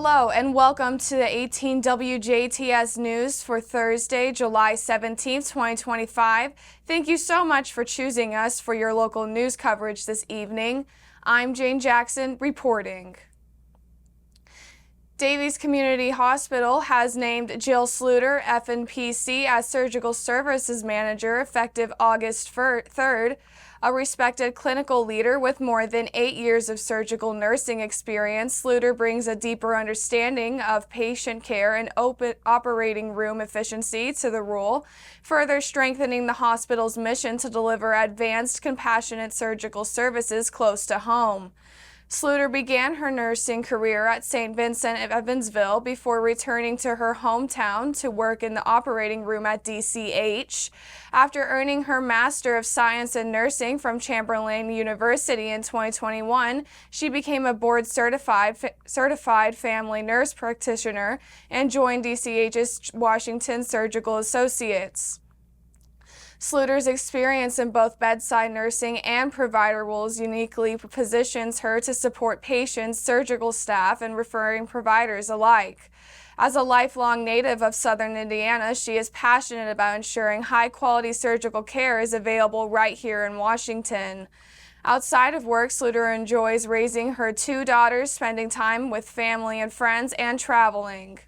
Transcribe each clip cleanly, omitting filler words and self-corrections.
Hello and welcome to the 18 WJTS News for Thursday, July 17th, 2025. Thank you so much for choosing us for your local news coverage this evening. I'm Jane Jackson reporting. Davies Community Hospital has named Jill Sluter, FNPC, as Surgical Services Manager effective August 3rd. A respected clinical leader with more than 8 years of surgical nursing experience, Sluter brings a deeper understanding of patient care and operating room efficiency to the role, further strengthening the hospital's mission to deliver advanced, compassionate surgical services close to home. Sluter began her nursing career at St. Vincent of Evansville before returning to her hometown to work in the operating room at DCH. After earning her Master of Science in Nursing from Chamberlain University in 2021, she became a board-certified family nurse practitioner and joined DCH's Washington Surgical Associates. Sluter's experience in both bedside nursing and provider roles uniquely positions her to support patients, surgical staff, and referring providers alike. As a lifelong native of Southern Indiana, she is passionate about ensuring high-quality surgical care is available right here in Washington. Outside of work, Sluter enjoys raising her 2 daughters, spending time with family and friends, and traveling.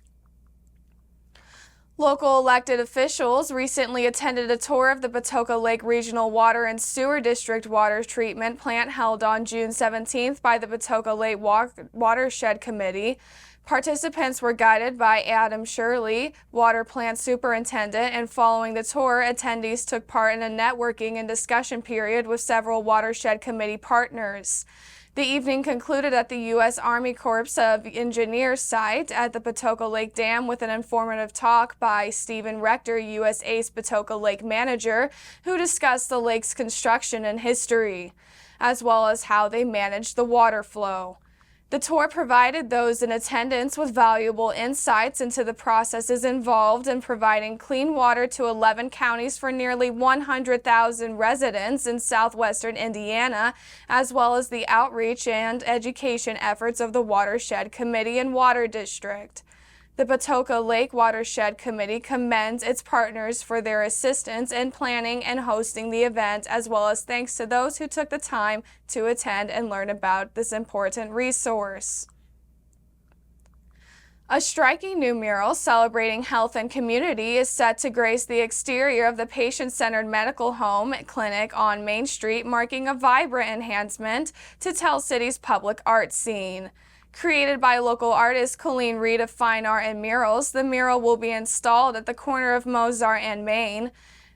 Local elected officials recently attended a tour of the Patoka Lake Regional Water and Sewer District water treatment plant held on June 17th by the Patoka Lake Watershed Committee. Participants were guided by Adam Shirley, water plant superintendent, and following the tour, attendees took part in a networking and discussion period with several watershed committee partners. The evening concluded at the U.S. Army Corps of Engineers site at the Patoka Lake Dam with an informative talk by Stephen Rector, U.S. Ace Patoka Lake Manager, who discussed the lake's construction and history, as well as how they managed the water flow. The tour provided those in attendance with valuable insights into the processes involved in providing clean water to 11 counties for nearly 100,000 residents in southwestern Indiana, as well as the outreach and education efforts of the Watershed Committee and Water District. The Patoka Lake Watershed Committee commends its partners for their assistance in planning and hosting the event, as well as thanks to those who took the time to attend and learn about this important resource. A striking new mural celebrating health and community is set to grace the exterior of the patient-centered medical home clinic on Main Street, marking a vibrant enhancement to Tell City's public art scene. Created by local artist Colleen Reed of Fine Art and Murals, the mural will be installed at the corner of Mozart and Main.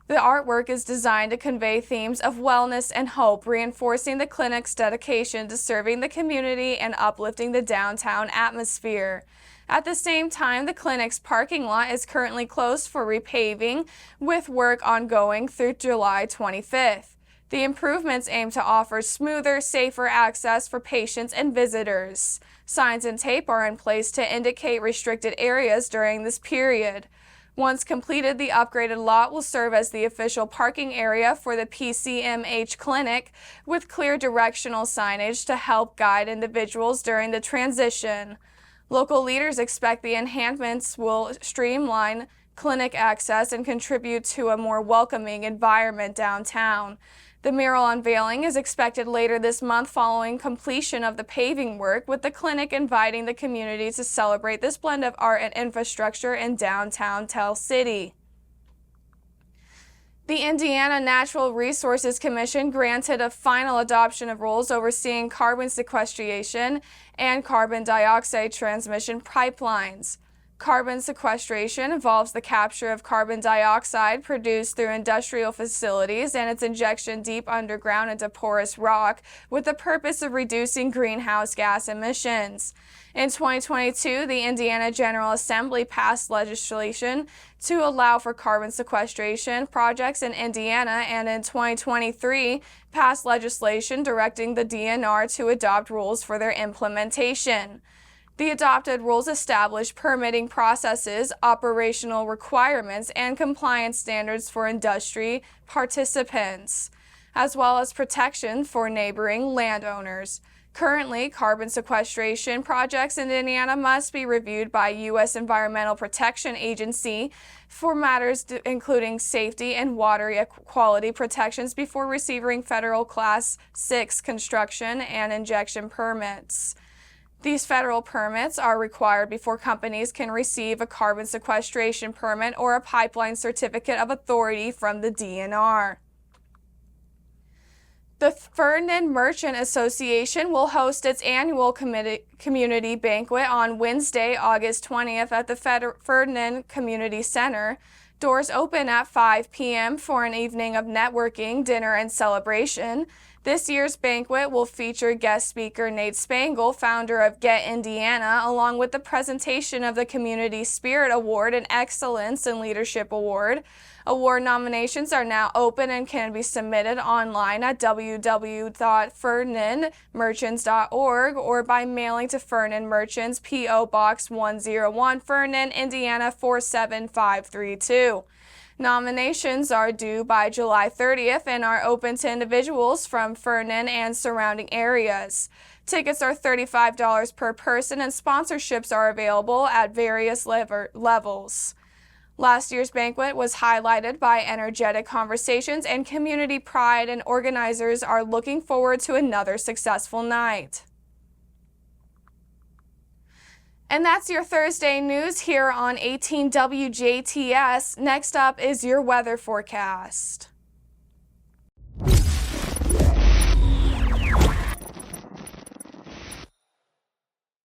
The artwork is designed to convey themes of wellness and hope, reinforcing the clinic's dedication to serving the community and uplifting the downtown atmosphere. At the same time, the clinic's parking lot is currently closed for repaving, with work ongoing through July 25th. The improvements aim to offer smoother, safer access for patients and visitors. Signs and tape are in place to indicate restricted areas during this period. Once completed, the upgraded lot will serve as the official parking area for the PCMH clinic, with clear directional signage to help guide individuals during the transition. Local leaders expect the enhancements will streamline clinic access and contribute to a more welcoming environment downtown. The mural unveiling is expected later this month following completion of the paving work, with the clinic inviting the community to celebrate this blend of art and infrastructure in downtown Tell City. The Indiana Natural Resources Commission granted a final adoption of rules overseeing carbon sequestration and carbon dioxide transmission pipelines. Carbon sequestration involves the capture of carbon dioxide produced through industrial facilities and its injection deep underground into porous rock with the purpose of reducing greenhouse gas emissions. In 2022, the Indiana General Assembly passed legislation to allow for carbon sequestration projects in Indiana, and in 2023 passed legislation directing the DNR to adopt rules for their implementation. The adopted rules establish permitting processes, operational requirements, and compliance standards for industry participants, as well as protection for neighboring landowners. Currently, carbon sequestration projects in Indiana must be reviewed by U.S. Environmental Protection Agency for matters including safety and water quality protections before receiving federal Class 6 construction and injection permits. These federal permits are required before companies can receive a carbon sequestration permit or a pipeline certificate of authority from the DNR. The Ferdinand Merchant Association will host its annual community banquet on Wednesday, August 20th at the Ferdinand Community Center. Doors open at 5 p.m. for an evening of networking, dinner, and celebration. This year's banquet will feature guest speaker Nate Spangle, founder of Get Indiana, along with the presentation of the Community Spirit Award and Excellence in Leadership Award. Award nominations are now open and can be submitted online at www.ferdinandmerchants.org or by mailing to Ferdinand Merchants, P.O. Box 101, Ferdinand, Indiana 47532. Nominations are due by July 30th and are open to individuals from Ferdinand and surrounding areas. Tickets are $35 per person and sponsorships are available at various levels. Last year's banquet was highlighted by energetic conversations and community pride, and organizers are looking forward to another successful night. And that's your Thursday news here on 18 WJTS. Next up is your weather forecast.